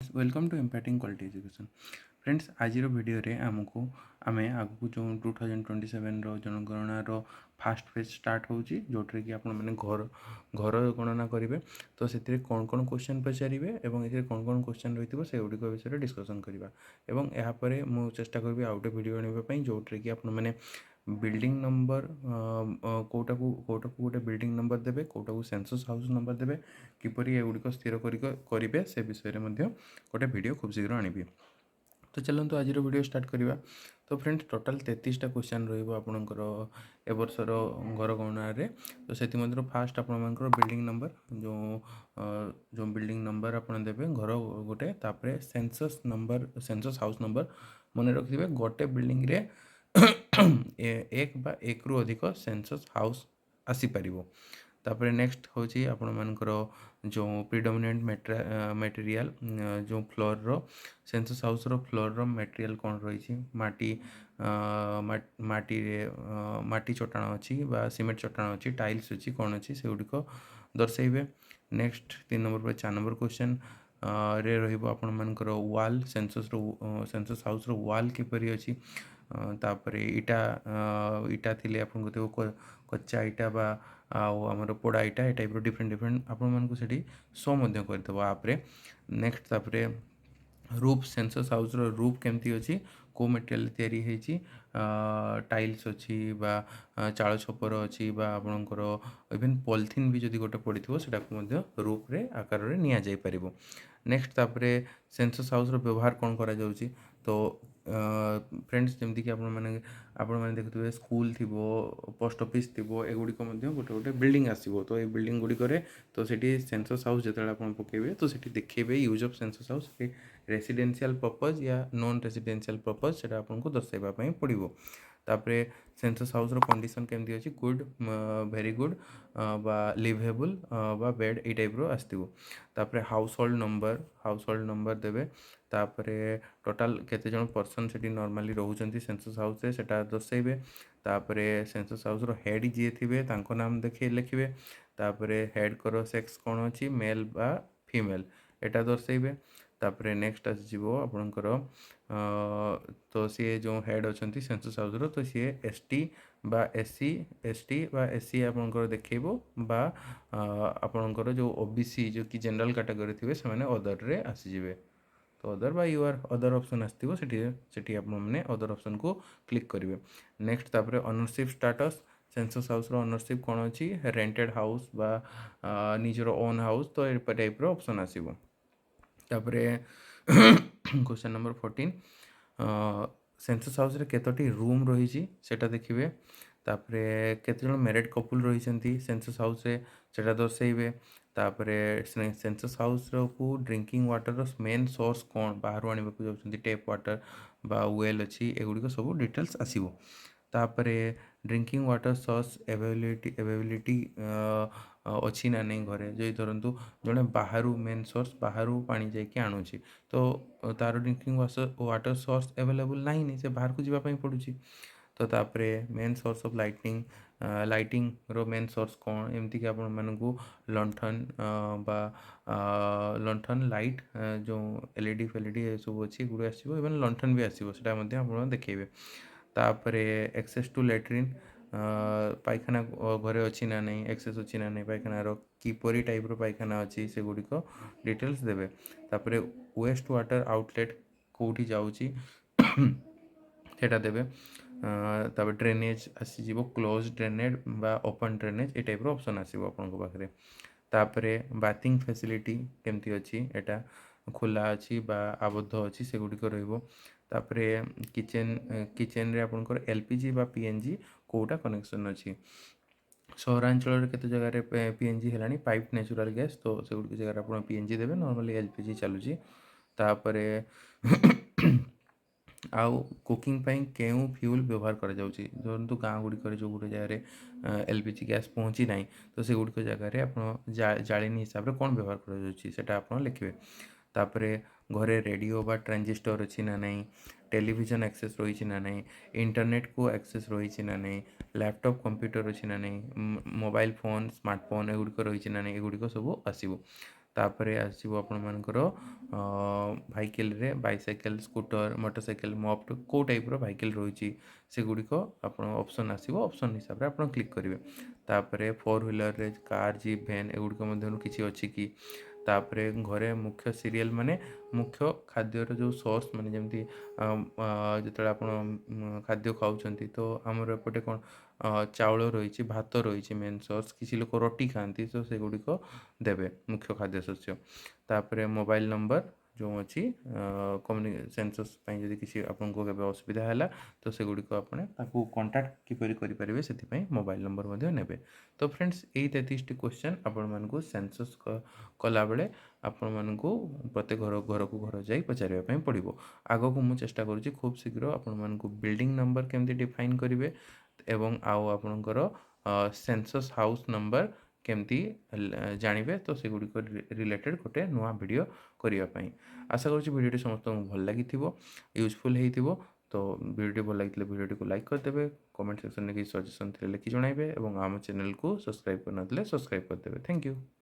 Friends welcome to impacting quality education. Friends आज video रे आमको आम आगू जो 2027 जनगणनार फास्ट फेज स्टार्ट होची जोट्रे कि आपण मैंने घर घर गणना करेंगे। तो से कौन कौन क्वेश्चन पचारे और ये कौन कौन क्वेश्चन रही से गुड़िक विषय डिस्कसन करवा। एवं यापर मुझे चेष्टा करी आउ गोटे भिड आने जोट्रे कि आपण मैंने बिल्डिंग नंबर कोटा को गोटे बिल्डिंग नंबर देवे कोटा को सेंसस हाउस नंबर देवे किपरि एगुड़िक स्थिर करेंगे से विषय में गोटे भिड खूब शीघ्र आनी। तो चलते आज वीडियो स्टार्ट करवा। तो फ्रेंड्स टोटाल 33टा क्वेश्चन रहा एबर्षर घर गणना। तो से फास्ट आपर बिल्डिंग नंबर जो बिल्डिंग नंबर आप देवे घर गोटे तापर census number census house number मन रखिए गोटे बिल्डिंग रे एक बा एक रु अधिक सेंसस हाउस आसीपर। तापर नेक्स्ट होची आपण मानकर जो प्रिडोमिनेंट मटेरियल जो फ्लोर रो सेंसस हाउस रो फ्लोर रो मटेरियल कौन रही माटी माटी चट्टाण अच्छी बा सीमेंट चट्टाण अच्छी टाइल्स अच्छी कौन अच्छी से गुड़िक दर्शाइबे। नेक्स्ट 3 नंबर पर 4 नंबर क्वेश्चन रे रहिबो आपण मानकर वाल सेंसस हाउस रो वाल किपरि अछि। तापर इटा थिले आपन को कच्चा इटा बा आमर पोड़ा इटा ए टाइप डिफरेंट डिफरेंट आपण मानकु सेठी शो मध्य करदेव आप्रे। नेक्स्ट तापर रूफ सेंसस हाउस रो रूफ केमती अच्छी को मटेरियल तैयारी होती टाइल्स अच्छी बा चाल छपर अच्छी बा आपणकर इवेन पॉलिथीन भी जदि गोटे पड़ी से रूफ रे आकार रे निया जाई परिबो। नेक्स्ट तापर सेंसस हाउस रो व्यवहार कौन करा जाउची। तो फ्रेंड्स जमती कि आपण देखुए स्कूल थी पोस्ट ऑफिस थी एगुड़िक गोटे गोटे बिल्डिंग आसो। तो ये बिल्डिंग गुड़िक तो सेठी सेंसस हाउस जो आप पकेबे तो सेठी देखेबे use of census house residential purpose या नॉन रेसिडेंशियल पर्पज से आपको दर्शाइबा पड़ो। तापर सेंसस हाउस रो कंडीशन केमती अच्छी गुड वेरी गुड बा लिवेबल बा बेड ए टाइप रो आसो। तापर हाउस होल्ड नंबर देवे तापर टोटाल केते जन पर्सन से नॉर्मली रोचंती सेंसस हाउस से सेटा दर्शाइबे। तापर सेंसस हाउस रो हेड जी थे तांको नाम देखे लिखिबे। तापर हेड करो सेक्स कौन अच्छी मेल बा फीमेल एटा दर्शाइबे। तापर नेक्स्ट आसो आपणकर तो सी जो हेड अच्छा सेंसस हाउस रो तो सी एसटी बा एसटी बा एससी आपणकर देखो बा आपणकर जो ओबीसी जो कि जनरल कैटेगरी थे से अदर रे आसीजिवे। तो अदर बा यू आर अदर ऑप्शन आसो सेठी आपने अदर ऑप्शन को क्लिक करेंगे। नेक्स्ट तापर ओनरशिप स्टाटस सेंसस हाउस रो ओनरशिप कौन अच्छी रेंटेड हाउस बा निजर ओन हाउस तो ये टाइप रो ऑप्शन आसीबो। तापर क्वेश्चन नंबर 14 सेंसस हाउस रे केतोटी रूम रही सेटा देखिए। तापर केते जन मैरिड कपल रही सेंसस हाउस रे सेटा दर्शाइबे। तापर सेंसस हाउस को ड्रिंकिंग वाटर मेन सोर्स कौन बाहर आने को जाउछंती टेप वाटर बा वेल अच्छी एगुड़िक सब डिटेल्स आसीबो। तापर ड्रिंकिंग वाटर सोर्स एवेबिलिटी अच्छी ना नहीं घरे जो धरतु जड़े बाहर मेन सोर्स बाहर पानी जाकि आणुची तो तार ड्रिंकिंग वाटर सोर्स एवेलेबल नहीं से बाहर को जावाई पड़ू। तो तापर मेन सोर्स ऑफ लाइटिंग रो मेन सोर्स कौन एमती कि आपण मानकु लंठन बा लंठन लाइट जो एलईडी फेलईडी सब अच्छी गुड़ आसो इवन लंठन भी आसो से देखेबे। तापर एक्सेस टू लैट्रिन पायखाना घरे अच्छी ना नहीं एक्सेस अच्छी ना नहीं पायखानार किपरि टाइप रो पायखाना अच्छी से गुड़िक डिटेल्स देवे। तापर वेस्ट वाटर आउटलेट कौटी जाऊँगी सेटा देवे। तापर ड्रेनेज आसीजिवो क्लोज ड्रेनेज बा ओपन ड्रेनेज ए टाइप रो ऑप्शन आसीबो आपनको पाखरे। तापर बाथिंग फैसिलिटी केमती अच्छी एटा खुला अच्छी बा आबद्ध अच्छी से गुड़िक रहिबो। तापर किचेन रे आपनकर एलपीजी बा पीएनजी कोटा कनेक्शन अच्छी। सहरांचल केते जगह पीएनजी है पाइप नेचुरल गैस तो से गुड़ी जगह आप पीएनजी देवे नॉर्मली एलपीजी चलुची। तापर आउ कुकिंग पाई केउ फ्यूल व्यवहार करा जाउची धरतु गाँ गुड़िक जो गोटे जगह एलपीजी गैस पहुँची ना तो से गुड़िक जगह आप जालिनी हिसाब से कौन व्यवहार करा लिखिए। तापर घरे रेडियो बा ट्रांजिस्टर अच्छी ना नहीं टेलीविजन एक्सेस रही ना नहीं इंटरनेट को एक्सेस रही ना नहीं लैपटॉप कंप्यूटर अच्छी ना नहीं मोबाइल फोन स्मार्टफोन एगुड़िक रही ना नहीं एगुड़िक सब आसो। तापर आसो आपणकर भाइकेल बाइसाइकेल स्कूटर मोटरसाइकेल मॉप कौ टाइप भाइकेल रही से गुड़िक आप ऑप्शन आसो ऑप्शन हिसाब से आप क्लिक करेंगे तापर 4 व्हीलर कार जीप वैन एगुड़िक किसी अच्छी कि तापर घरे मुख्य सीरियल माने मुख्य खाद्यर जो सोर्स माने जमती जो आप खाद्य खाऊँ तो आमर एपटे कौन चाउल रही भात रही मेन सोर्स किसी लोग रोटी खाती तो से गुड़िक देवे मुख्य खाद्य शस्य तापर मोबाइल नंबर जो अच्छी सेंसस जदि किसी आपको केवे असुविधा है तो से गुड़िक आपने कंटाक्ट किपर करेंगे से मोबाइल नंबर ने तो फ्रेंड्स यही 33 क्वेश्चन आपण मानक सेंसस कला बेले आपण मानक प्रत्येक घर को घर जाई पचारिया पड़ो आग को मुझे चेष्टा करुँची खूब शीघ्र आपण मानक बिल्डिंग नंबर केमती डिफाइन करेंगे एवं आउ आपणकर सेंसस हाउस नंबर केमती जानवे तो से गुड़िक रिलेटेड गोटे नुआ वीडियो करने आशा करुँची वीडियो समस्त भल लगी यूजफुल हो तो वीडियो भल लगी वीडियो को लाइक करदे कमेंट सेक्शन में किसी सजेसन थे लिखि जणाइबे और आम चैनल को सब्सक्राइब करना सब्सक्राइब करदे। Thank you.